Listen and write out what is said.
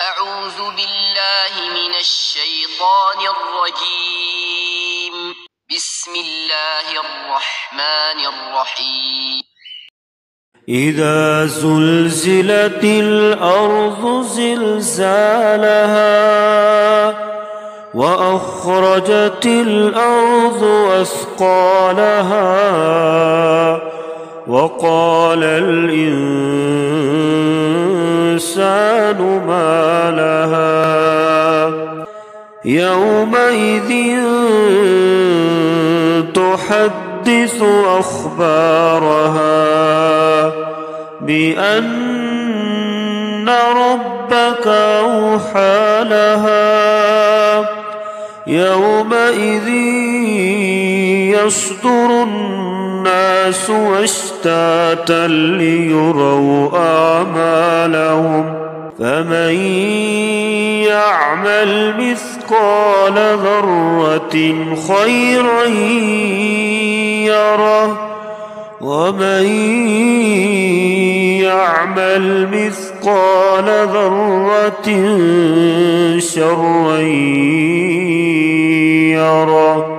أعوذ بالله من الشيطان الرجيم. بسم الله الرحمن الرحيم. إذا زلزلت الأرض زلزالها وأخرجت الأرض أثقالها وقال الإنسان ما لها يومئذ تحدث أخبارها بأن ربك أوحى لها يومئذ يصدر الناس أشتاتا ليروا أعمالهم فمن يعمل مثقال ذرة خيرا يره ومن يعمل مثقال ذرة شرا يره.